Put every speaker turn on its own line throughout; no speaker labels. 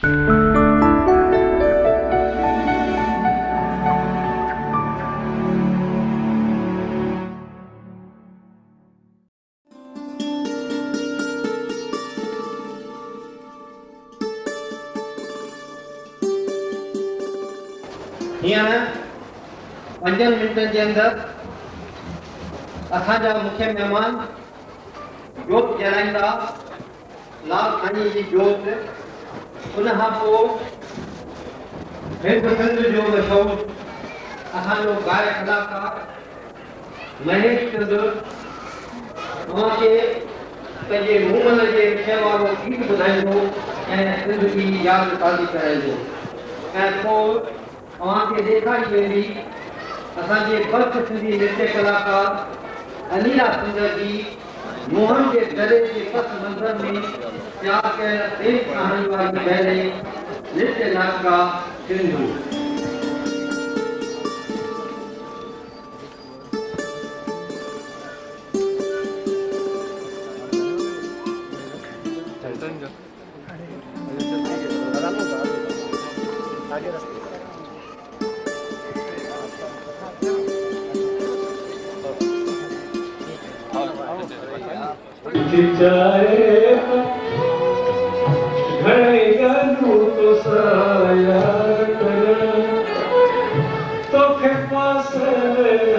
हींअर 5 मिंटनि जे अंदरि असांजा मुख्य महिमान जोत जलाईंदा, लाल साईं जी जोत। उनखां पोइ हिंद सिंध जो मशहूरु असांजो गायक कलाकार महेश चंद तव्हांखे पंहिंजे मूमल जे विषय वारो गीत ॿुधाईंदो ऐं सिंध जी यादि ताज़ी कराईंदो। ऐं पोइ तव्हांखे ॾेखारी वेंदी असांजे बर्फ़ सिंधी नृत्य कलाकार अनीला सुंदर जी मोहन के गले के पस मंज़र में प्यार कयल प्रेम कहानी वारी बैले नृत्य नाटका सिंधु।
जाए घड़े गलू तो साया कर तो के पास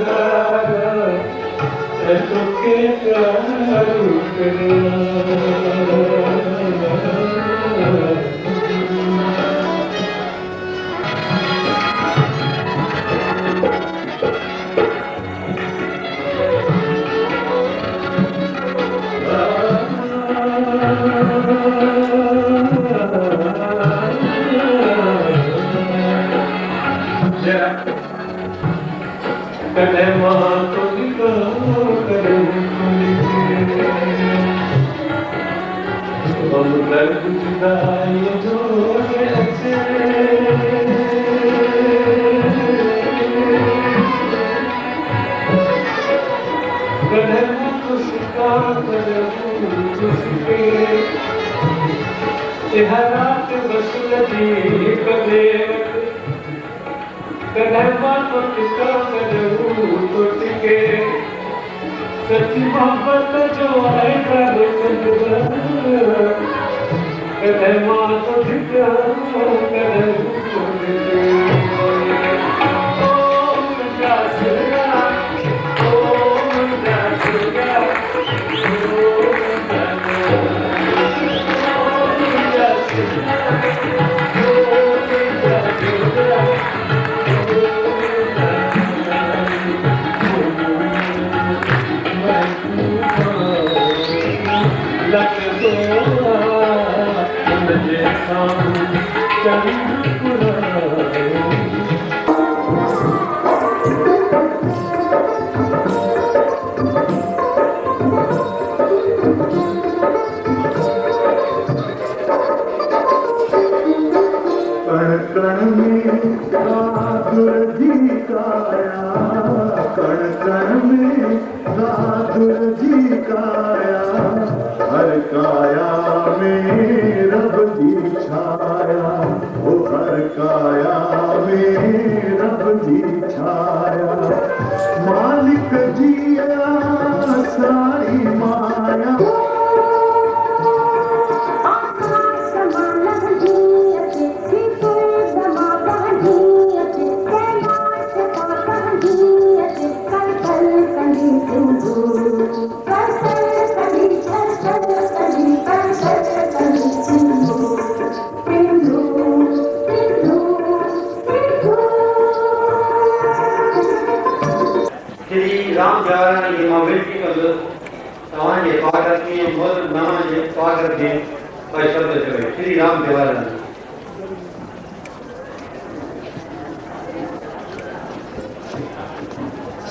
हारा तो के करू सच्ची मोहब्बत जो है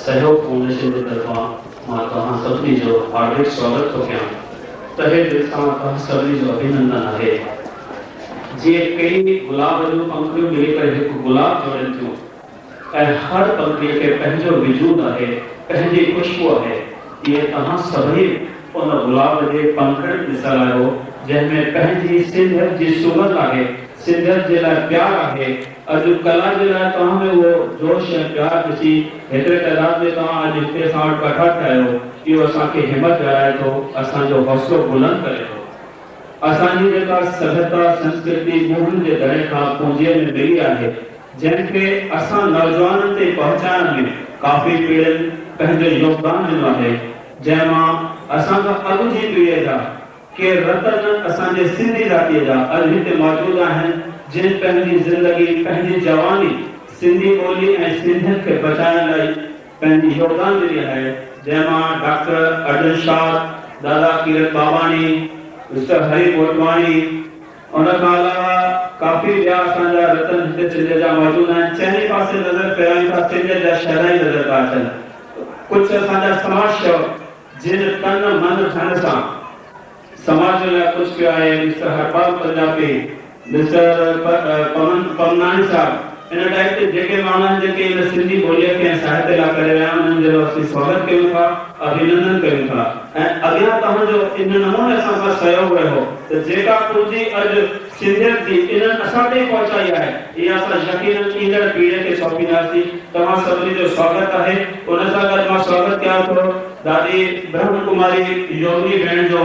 सहयोग फाउंडेशन की तरफा मां तव्हां सभिनी जो हार्दिक स्वागत थो कयां। तहे दिल सां तव्हां सभिनी जो अभिनंदन आहे। जीअं कई गुलाब जूं पंखड़ियूं मिली करे हिकु गुलाब जोड़नि थियूं ऐं हर पंखड़ीअ खे पंहिंजो वजूद आहे, पंहिंजी खुशबू आहे, तीअं तव्हां सभई उन गुलाब जे पंखड़ियुनि ॾिसण आहियो जंहिंमें पंहिंजी सिंधियत जी सुगंध आहे, सिंधियत जे लाइ प्यार आहे। अॼु कला जे लाइ तव्हां में उहो जोश ऐं प्यार ॾिसी हेतिरे तइदाद में तव्हां अॼु हिते असां वटि इकठा थिया आहियो, इहो असांखे हिमत ॾियाराए थो, असांजो हौसलो बुलंद करे थो। असांजी जेका सभ्यता संस्कृति मुगल जे दड़े खां पूंजीअ में मिली आहे, जंहिंखे असां नौजवाननि ते पहुचाइण में काफ़ी पीढ़ियुनि पंहिंजो योगदान ॾिनो आहे, जंहिंमां असांखां अॻु जी पीढ़ीअ जा के रतन असांजे सिंधी जातीअ जा अॼु हिते मौजूदु आहिनि, जिन पंहिंजी ज़िंदगी पंहिंजी जवानी सिंधी ॿोली ऐं सिंधियत खे बचाइण लाइ पंहिंजी योगदान ॾिनी आहे, जंहिंमां डॉक्टर अर्जुन शाह, दादा कीरत बाबाणी, मिस्टर हरी मोटवाणी, उन खां अलावा काफ़ी ॿिया असांजा रतन हिते सिंध जा मौजूदु आहिनि। चइनी पासे नज़र पहिरियों खां सिंध जा शहर ई नज़र था अचनि। कुझु असांजा समाज सेवक जिन तन मन धन सां समाज लाइ कुझु कयो आहे, मिस्टर हरपाल पंजाबी, मिस्टर पवनानी साहब, इन टाइप के जेके माण्हू आहिनि जेके इन सिंधी ॿोलीअ खे साहित्य लाइ करे रहिया आहिनि, उन्हनि जो असीं स्वागत कयूं था, अभिनंदन कयूं था ऐं अॻियां तव्हांजो इन नमूने असां सां सहयोग रहियो त जेका पूंजी अॼु सिंधियत जी इन्हनि असां ताईं पहुचाई आहे, इहा असां यकीनन ईंदड़ पीढ़ीअ खे सौंपींदासीं। तव्हां सभिनी जो स्वागत आहे। उन सां गॾु मां स्वागत कयां थो दादी ब्रह्म कुमारी योगिनी भेण जो,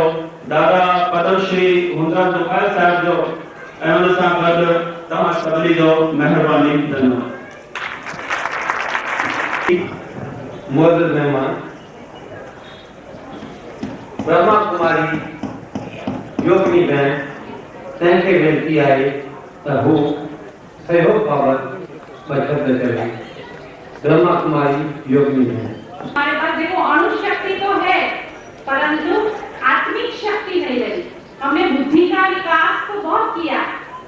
दादा पद्मश्री हुंदा दुखाल साहिब जो ऐं उन सां गॾु तव्हां सभिनी जो महिरबानी। धन्यवाद।
मोहतरम मेहमान ब्रह्मा कुमारी योगिनी भेण तंहिंखे वेनती आहे त हू सहयोग बाबति ॿ शब्द चवे। ब्रह्मा कुमारी योगिनी भेण।
हमारे पास देखो अणुशक्ति तो है, परंतु आत्मिक शक्ति नहीं रही। हमने बुद्धि का विकास तो बहुत किया,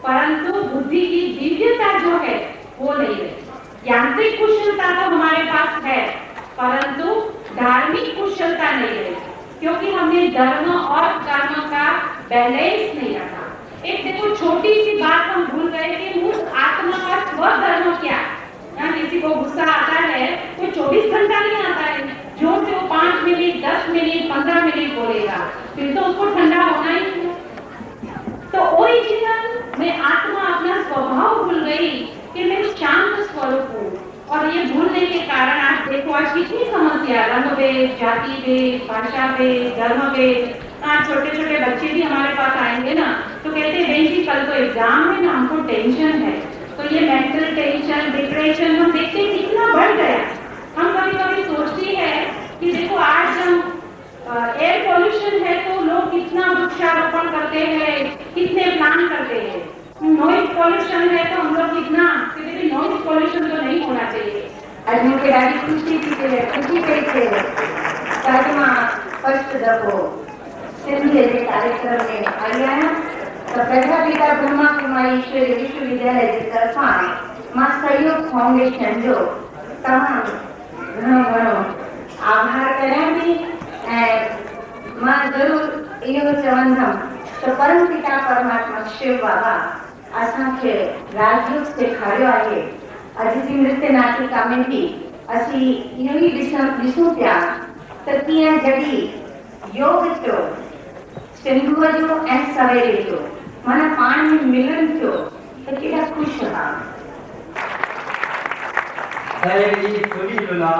परंतु बुद्धि की दिव्यता जो है वो नहीं रही। यांत्रिक कुशलता तो हमारे पास है, परंतु धार्मिक कुशलता नहीं रही, क्योंकि हमने धर्म और कर्म का बैलेंस नहीं रखा। एक देखो छोटी सी बात हम भूल गए कि उस आत्मा का स्वधर्म क्या। यहाँ किसी को गुस्सा आता है, कोई 24 घंटा नहीं आता है, जोर से वो 5 मिनट 10 मिनट 15 मिनट बोलेगा, फिर तो उसको ठंडा होना ही है। तो ओरिजिनल में आत्मा अपना स्वभाव भूल गई कि मैं शांत स्वरूप हूँ, और ये भूलने के कारण आज देखो आज कितनी समस्या, रंग भेद, जाति भेद, भाषा भेद, धर्म भेद। आज छोटे छोटे बच्चे भी हमारे पास आएंगे ना तो कहते हैं बहन जी कल तो एग्जाम है ना, हमको टेंशन है। तो ये मेंटल टेंशन, डिप्रेशन हम देखते हैं कितना बढ़ गया। हम कभी कभी सोचती है कि देखो आज हम एयर पॉल्यूशन है तो लोग कितना वृक्षारोपण करते हैं, कितने प्लान करते हैं। नॉइज पॉल्यूशन है तो हम लोग कितना नॉइज पॉल्यूशन तो नहीं होना चाहिए।
आज मुझे ॾाढी खुशी थी थिए, खुशी पई थिए त मां फर्स्ट दफ़ो सिंधीअ जे कार्यक्रम में आई आहियां। त प्रजापिता ब्रह्मा कुमारी ईश्वरी विश्वविद्यालय जी तरफ़ां मां सहयोग फाउंडेशन जो तमामु घणो आभार करियां थी ऐं मां ज़रूरु इहो चवंदमि त परम पिता परमात्मा शिव बाबा असांखे राजयोग सेखारियो आहे। अॼु जी नृत्य नाटिका में बि असीं इहो ई ॾिसूं पिया त कीअं जॾहिं योग थियो सिंधुअ जो ऐं सवेरे जो माना पाण में मिलन थियो त केॾा ख़ुशि हुआ।
साहिब जी थोड़ी झूला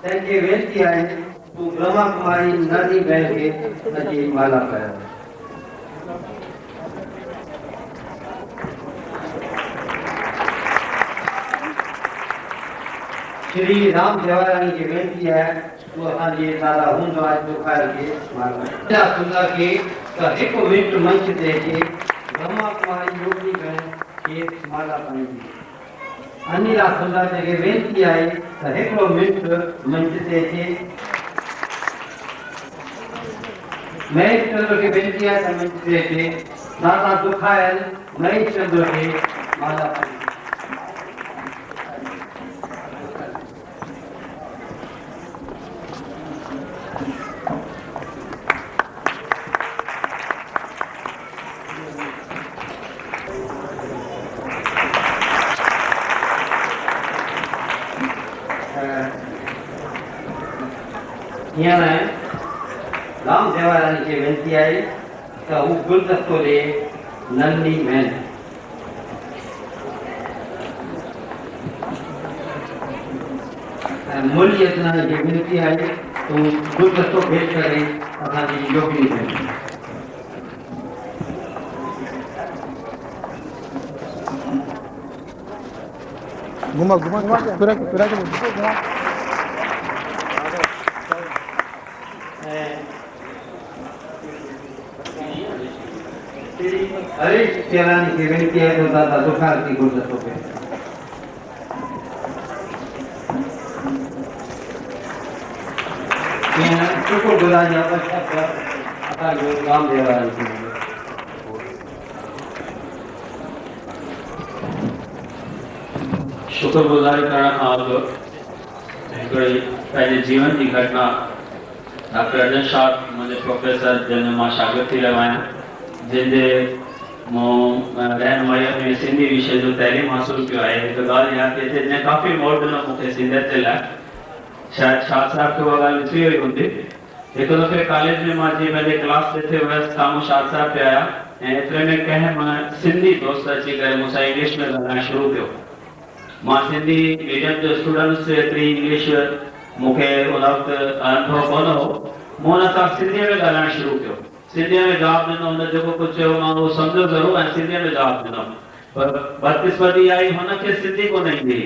तंहिंखे वेनती आहे तूं ब्रह्मा कुमारी नानी भेण खे सॼी माला पायो। श्री राम देवारानी की वेनती है वो असांजे दादा हूंदो आहे दुखायल खे माला सुंदर खे त हिकु मिंट मंच ते अचे ब्रह्मा कुमारी योगिनी भेण खे माला पाईंदी। अनिला सुंदर खे वेनती आहे त हिकिड़ो मिंट मंच ते अचे। महेश चंद्र खे वेनती आहे त मंच ते अचे। दादा दुखायल महेश चंद्र खे माला पाईंदी। राम देवारानी खे वेनती आहे त हू गुलदस्तो ॾे नन्ही मैन। मुरली अचण जी विनती आहे तूं गुलदस्तो भेट करे असांजी योगिनी भेण।
घुमा घुमा पूरा पूरा घुमा।
हरीश केलानी की विनती है तो दादा दुखार की गुलदस्तो पे शुक्रगुजार राम देवान
शुक्रगुजारी करण खां अॻु हिकिड़ी पंहिंजे जीवन जी घटना डॉक्टर अर्जन शाह मुंहिंजे प्रोफेसर जंहिंमें मां शागिर्द थी रहियो आहियां, जंहिंजे मूं रहनुमाईअ में सिंधी विषय जो तइलीम हासिल कयो आहे। हिकु ॻाल्हि यादि थी अचे, जंहिं काफ़ी मोड़ ॾिनो मूंखे सिंधियत जे लाइ, शायदि शाह साहिब खे उहा ॻाल्हि विसरी वई हूंदी। हिकु दफ़े कॉलेज में मां जीअं पंहिंजे क्लास ॾिठे हुयसि, साम्हूं शाह साहिब पिया आया ऐं एतिरे में कंहिं मां सिंधी दोस्त अची करे मूंसां इंग्लिश में ॻाल्हाइणु शुरू कयो। मां सिंधी मीडियम जो स्टूडेंट्स एतिरी इंग्लिश मूंखे उन वक़्तु अनुभव कोन हो। मूं हुन सां सिंधीअ में ॻाल्हाइणु शुरू कयो, सिंधीअ में जवाबु ॾिनो। हुन जेको कुझु चयो मां उहो सम्झो ज़रूरु ऐं सिंधीअ में जवाबु ॾिनो, पर बदकिस्मती आई हुनखे सिंधी कोन ईंदी।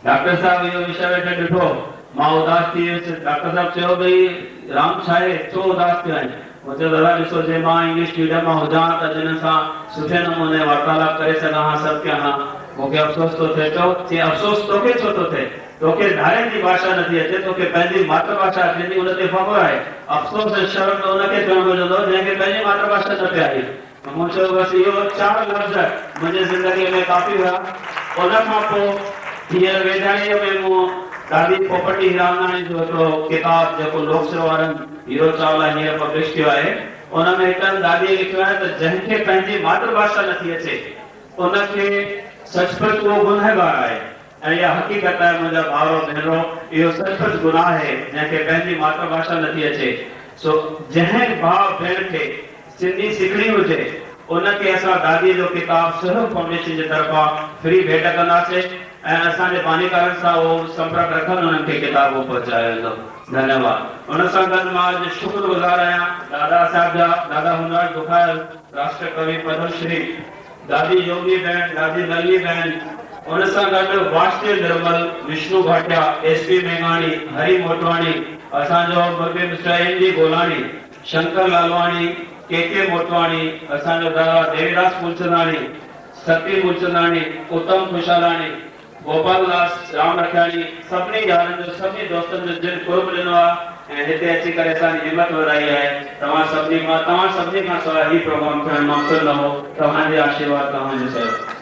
डॉक्टर साहब इहो विषय वेठे ॾिठो, मां उदास थी वियुसि। डॉक्टर साहब चयो, भई राम छा आहे, छो उदास थियो आहीं? मूं चयो, दादा ॾिसो, जे मां इंग्लिश मीडियम मां हुजां त जिन सां सुठे नमूने वार्तालाप करे सघां हा, सभु कयां हा, मूंखे अफ़सोस थो थिए। चयो, अफ़सोस तोखे छो थो थिए? तोखे धारे जी भाषा नथी अचे, तोखे पंहिंजी मातृभाषा अचे थी, उन ते फ़ख़्रु आहे। अफ़सोस ऐं शर्म त उनखे थियणु घुरिजंदो जंहिंखे पंहिंजी मातृभाषा न पे आई। मूं चयो, बसि इहो 4 लफ़्ज़ मुंहिंजी ज़िंदगीअ में काफ़ी हुआ। उन खां पोइ हींअर वेझाड़ीअ में मूं दादी पोपटी हीरामनाणी जो हिकिड़ो किताब जेको लोकसेवा वारनि हीरो चावला हींअर पब्लिश कयो आहे, उन में हिकु दादीअ लिखियो आहे त जंहिंखे पंहिंजी मातृभाषा नथी अचे उनखे सचपच उहो गुनहगार आहे। ऐं इहा हक़ीक़त आहे मुंहिंजा भाउरो भेनरो, इहो सचपच गुनाह आहे जंहिंखे पंहिंजी मातृभाषा नथी अचे। सो जंहिं भाउ भेण खे सिंधी सिखणी हुजे उनखे असां दादीअ जो किताब सहयोग फाउंडेशन जे तरफ़ां फ्री भेट कंदासीं ऐं असांजे बानीकारनि सां उहो संपर्क रखनि, उन्हनि खे किताब पहुचायो वेंदो। धन्यवाद। उन सां गॾु मां अॼु शुक्रगुज़ार आहियां दादा साहिब जा, दादा हुनराज दुखायल, राष्ट्र कवि पद्मश्री, दादी योगी बहन, दादी नली बहन, उन सां गॾु वाष्य निर्मल, विष्णु भाटिया, एसपी मेघाणी, हरी मोटवाणी, असांजो मुर्गे मिस्टर एन.डी. गोलाणी, शंकर लालवाणी, के मोटवाणी, असांजो दादा देवीदास मूलचंदाणी, सती मूलचंदाणी, उत्तम खुशालाणी, गोपाल दास राम रखियाणी, सभिनी यारनि जो, सभिनी दोस्तनि जो जिन कुर्ब ॾिनो आहे ऐं हिते अची करे असांजी हिमत वधाई आहे। तव्हां सभिनी खां सवाइ ही प्रोग्राम थियणु मुमकिन न हो। तव्हांजे आशीर्वाद तव्हांजो सहयोग।